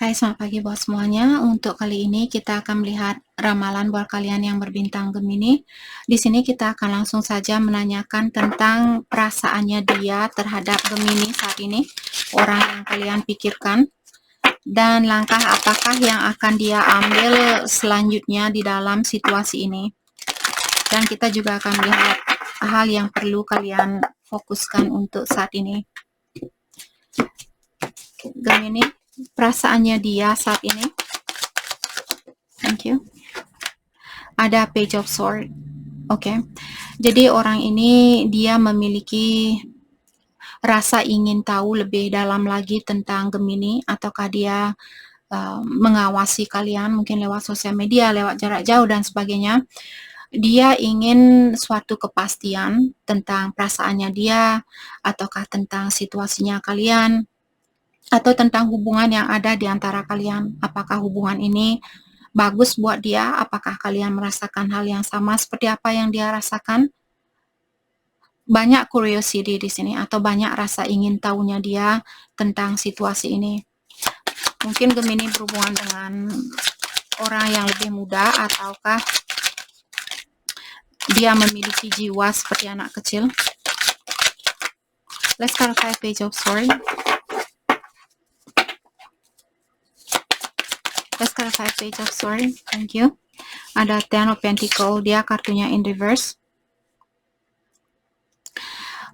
Hai, selamat pagi buat semuanya. Untuk kali ini kita akan melihat ramalan buat kalian yang berbintang Gemini. Di sini kita akan langsung saja menanyakan tentang perasaannya dia terhadap Gemini saat ini, orang yang kalian pikirkan, dan langkah apakah yang akan dia ambil selanjutnya di dalam situasi ini. Dan kita juga akan melihat hal yang perlu kalian fokuskan untuk saat ini. Gemini, perasaannya dia saat ini. Thank you. Ada Page of Sword. Oke. Jadi orang ini dia memiliki rasa ingin tahu lebih dalam lagi tentang Gemini, ataukah dia mengawasi kalian mungkin lewat sosial media, lewat jarak jauh dan sebagainya. Dia ingin suatu kepastian tentang perasaannya dia, ataukah tentang situasinya kalian, atau tentang hubungan yang ada di antara kalian. Apakah hubungan ini bagus buat dia? Apakah kalian merasakan hal yang sama seperti apa yang dia rasakan? Banyak curiosity di sini, atau banyak rasa ingin tahunya dia tentang situasi ini. Mungkin Gemini berhubungan dengan orang yang lebih muda, ataukah dia memiliki jiwa seperti anak kecil. Let's clarify Page of Swords. Let's clarify Page of Swords. Thank you. Ada Ten of Pentacles, dia kartunya in reverse.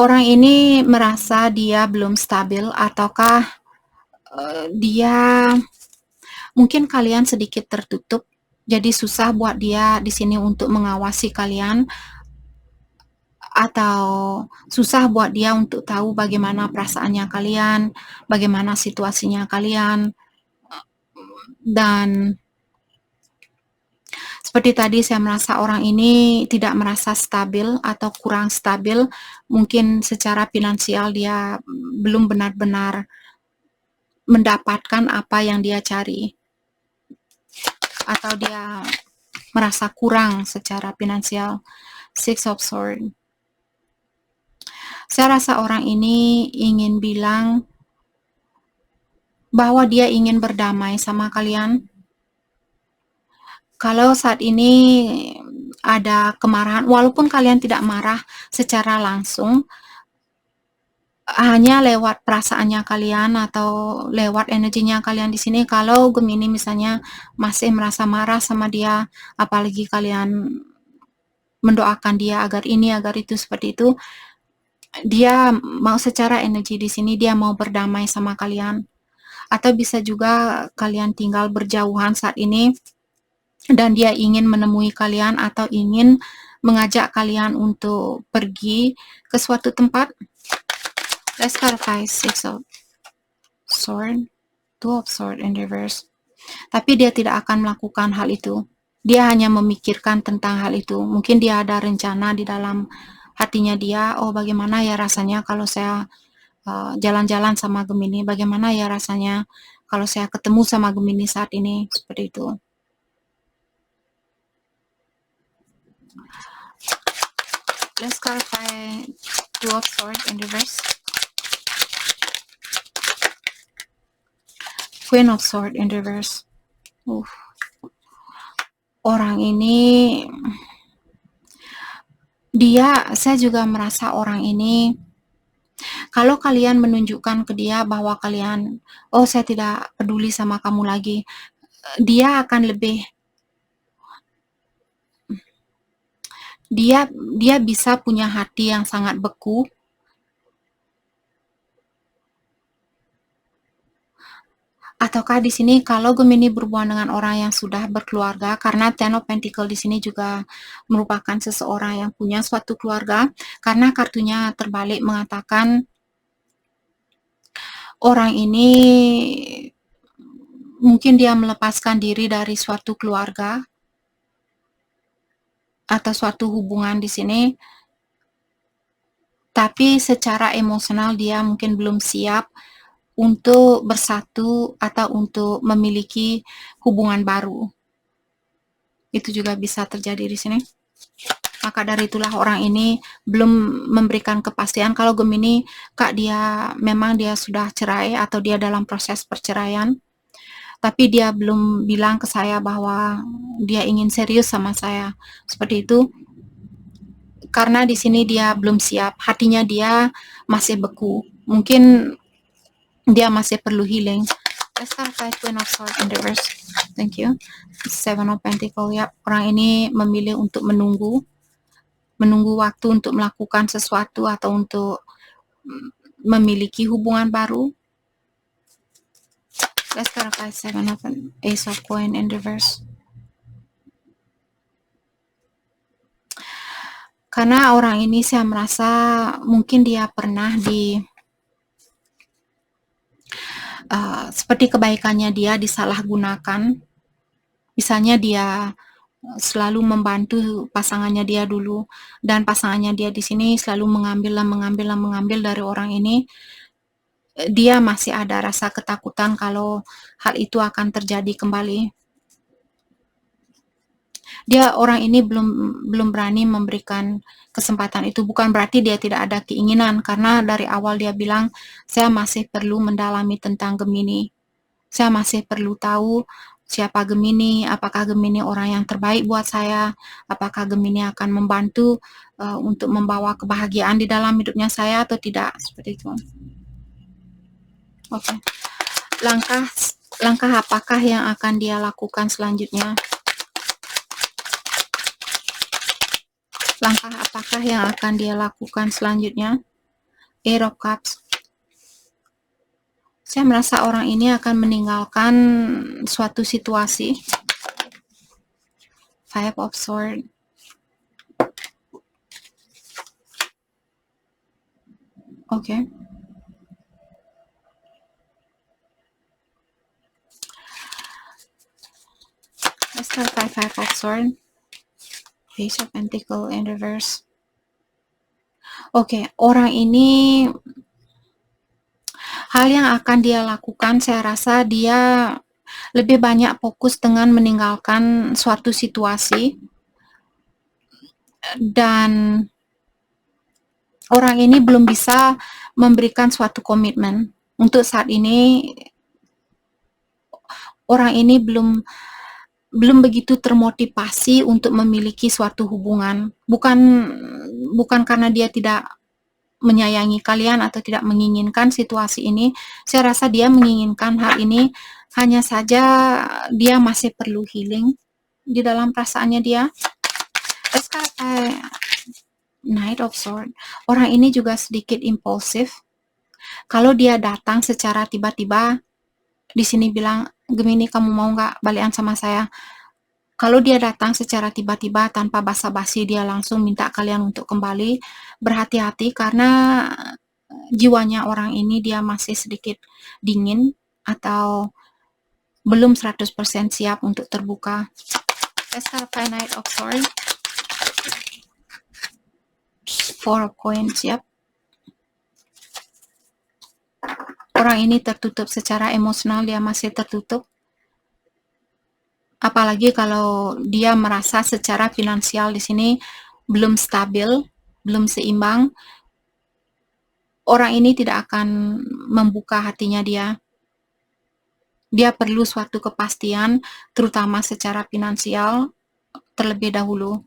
Orang ini merasa dia belum stabil, ataukah dia mungkin kalian sedikit tertutup, jadi susah buat dia di sini untuk mengawasi kalian, atau susah buat dia untuk tahu bagaimana perasaannya kalian, bagaimana situasinya kalian. Dan seperti tadi saya merasa orang ini tidak merasa stabil atau kurang stabil. Mungkin secara finansial dia belum benar-benar mendapatkan apa yang dia cari, atau dia merasa kurang secara finansial. Six of Swords. Saya rasa orang ini ingin bilang bahwa dia ingin berdamai sama kalian. Kalau saat ini ada kemarahan, walaupun kalian tidak marah secara langsung, hanya lewat perasaannya kalian atau lewat energinya kalian di sini. Kalau Gemini misalnya masih merasa marah sama dia, apalagi kalian mendoakan dia agar ini agar itu seperti itu, dia mau secara energi di sini dia mau berdamai sama kalian. Atau bisa juga kalian tinggal berjauhan saat ini dan dia ingin menemui kalian atau ingin mengajak kalian untuk pergi ke suatu tempat. Let's clarify Six of Swords, Two of Swords in reverse. Tapi dia tidak akan melakukan hal itu. Dia hanya memikirkan tentang hal itu. Mungkin dia ada rencana di dalam hatinya dia, oh bagaimana ya rasanya kalau saya jalan-jalan sama Gemini, bagaimana ya rasanya kalau saya ketemu sama Gemini saat ini, seperti itu. Let's clarify Two of Swords in reverse. Queen of Swords in reverse. Orang ini saya juga merasa orang ini, kalau kalian menunjukkan ke dia bahwa kalian, oh saya tidak peduli sama kamu lagi, dia akan lebih, dia bisa punya hati yang sangat beku. Ataukah di sini kalau Gemini berhubungan dengan orang yang sudah berkeluarga, karena Ten of Pentacles di sini juga merupakan seseorang yang punya suatu keluarga, karena kartunya terbalik mengatakan orang ini mungkin dia melepaskan diri dari suatu keluarga atau suatu hubungan di sini, tapi secara emosional dia mungkin belum siap untuk bersatu atau untuk memiliki hubungan baru. Itu juga bisa terjadi di sini. Maka dari itulah orang ini belum memberikan kepastian kalau Gemini, Kak, dia memang dia sudah cerai atau dia dalam proses perceraian. tapi dia belum bilang ke saya bahwa dia ingin serius sama saya. Seperti itu. Karena di sini dia belum siap, hatinya dia masih beku. Mungkin dia masih perlu healing. Let's start by Queen of Swords in reverse. Thank you. Seven of Pentacles. Ya, orang ini memilih untuk menunggu waktu untuk melakukan sesuatu atau untuk memiliki hubungan baru. Let's clarify Seven of Ace of Coin in reverse. Karena orang ini saya merasa mungkin dia pernah seperti kebaikannya dia disalahgunakan. Misalnya dia selalu membantu pasangannya dia dulu, dan pasangannya dia di sini selalu mengambil dari orang ini. Dia masih ada rasa ketakutan kalau hal itu akan terjadi kembali. Orang ini belum berani memberikan kesempatan itu. Bukan berarti dia tidak ada keinginan, karena dari awal dia bilang, saya masih perlu mendalami tentang Gemini. Saya masih perlu tahu siapa Gemini, apakah Gemini orang yang terbaik buat saya, apakah Gemini akan membantu untuk membawa kebahagiaan di dalam hidupnya saya atau tidak, seperti itu. Oke. Langkah apakah yang akan dia lakukan selanjutnya? Langkah apakah yang akan dia lakukan selanjutnya? Eight of Cups. Saya merasa orang ini akan meninggalkan suatu situasi. Five of Swords. Oke. Let's start by Five of Swords. Page of Pentacles in reverse. Oke, orang ini hal yang akan dia lakukan, saya rasa dia lebih banyak fokus dengan meninggalkan suatu situasi, dan orang ini belum bisa memberikan suatu komitmen. Untuk saat ini, orang ini belum begitu termotivasi untuk memiliki suatu hubungan. Bukan karena dia tidak menyayangi kalian atau tidak menginginkan situasi ini. Saya rasa dia menginginkan hal ini, hanya saja dia masih perlu healing di dalam perasaannya dia. Sekarang Knight of Swords. Orang ini juga sedikit impulsif. Kalau dia datang secara tiba-tiba, di sini bilang, Gemini, kamu mau nggak balikan sama saya? Kalau dia datang secara tiba-tiba tanpa basa-basi, dia langsung minta kalian untuk kembali. Berhati-hati karena jiwanya orang ini dia masih sedikit dingin atau belum 100% siap untuk terbuka. Let's start by Knight of Swords. Four of Coins, siap. Orang ini tertutup secara emosional, dia masih tertutup. Apalagi kalau dia merasa secara finansial di sini belum stabil, belum seimbang. Orang ini tidak akan membuka hatinya dia. Dia perlu suatu kepastian, terutama secara finansial, terlebih dahulu.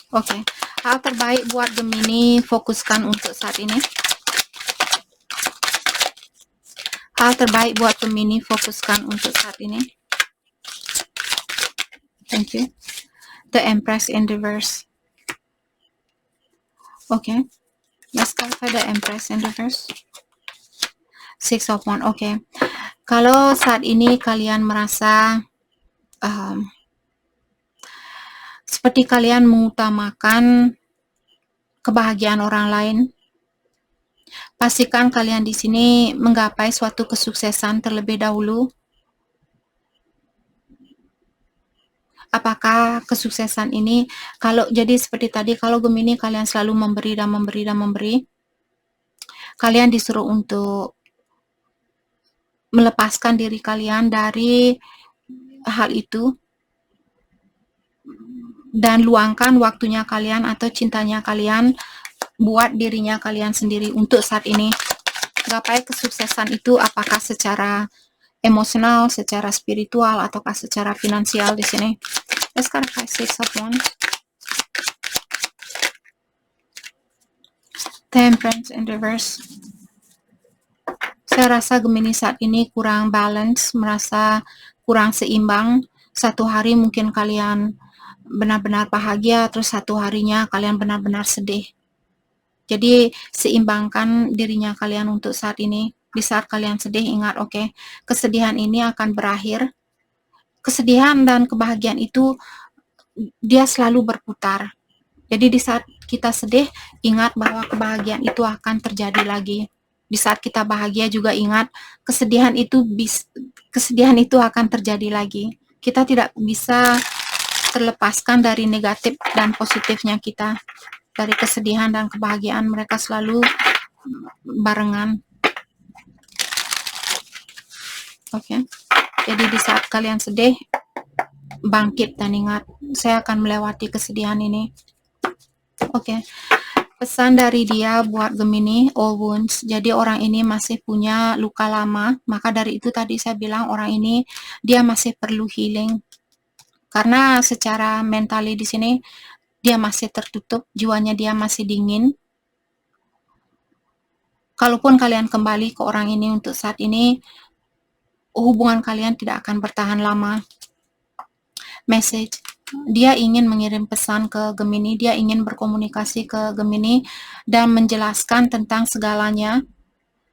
Oke. Hal terbaik buat Gemini, fokuskan untuk saat ini. Hal terbaik buat Gemini, fokuskan untuk saat ini. Thank you. The Empress in reverse. Okay. Let's clarify the Empress in reverse. Six of Wands. Okay. Kalau saat ini kalian merasa seperti kalian mengutamakan kebahagiaan orang lain, pastikan kalian di sini menggapai suatu kesuksesan terlebih dahulu. Apakah kesuksesan ini, kalau jadi seperti tadi, kalau Gemini kalian selalu memberi dan memberi dan memberi, kalian disuruh untuk melepaskan diri kalian dari hal itu dan luangkan waktunya kalian atau cintanya kalian buat dirinya kalian sendiri untuk saat ini. Gapai kesuksesan itu apakah secara emosional, secara spiritual, ataukah secara finansial di sini. Let's clarify Six of Wands. Temperance in reverse. Saya rasa Gemini saat ini kurang balance, merasa kurang seimbang. Satu hari mungkin kalian benar-benar bahagia, terus satu harinya kalian benar-benar sedih. Jadi seimbangkan dirinya kalian untuk saat ini. Di saat kalian sedih, ingat, oke, kesedihan ini akan berakhir. Kesedihan dan kebahagiaan itu dia selalu berputar. Jadi di saat kita sedih, ingat bahwa kebahagiaan itu akan terjadi lagi. Di saat kita bahagia juga ingat kesedihan itu akan terjadi lagi. Kita tidak bisa terlepaskan dari negatif dan positifnya kita. Dari kesedihan dan kebahagiaan mereka selalu barengan. Oke. Jadi di saat kalian sedih, bangkit dan ingat, saya akan melewati kesedihan ini. Oke. Pesan dari dia buat Gemini, all wounds. Jadi orang ini masih punya luka lama, maka dari itu tadi saya bilang orang ini dia masih perlu healing. Karena secara mentali di sini dia masih tertutup, jiwanya dia masih dingin. Kalaupun kalian kembali ke orang ini untuk saat ini, hubungan kalian tidak akan bertahan lama. Message. Dia ingin mengirim pesan ke Gemini, dia ingin berkomunikasi ke Gemini dan menjelaskan tentang segalanya.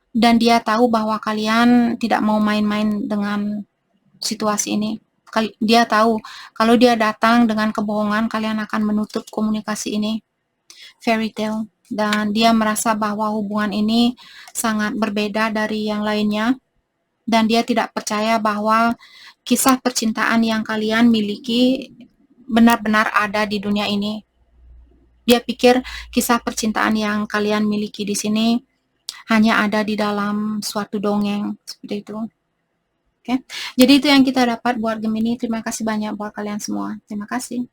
Dan dia tahu bahwa kalian tidak mau main-main dengan situasi ini. Dia tahu kalau dia datang dengan kebohongan, kalian akan menutup komunikasi ini. Fairy tale. Dan dia merasa bahwa hubungan ini sangat berbeda dari yang lainnya. Dan dia tidak percaya bahwa kisah percintaan yang kalian miliki benar-benar ada di dunia ini. Dia pikir kisah percintaan yang kalian miliki di sini hanya ada di dalam suatu dongeng, seperti itu. Oke. Jadi itu yang kita dapat buat Gemini. Terima kasih banyak buat kalian semua. Terima kasih.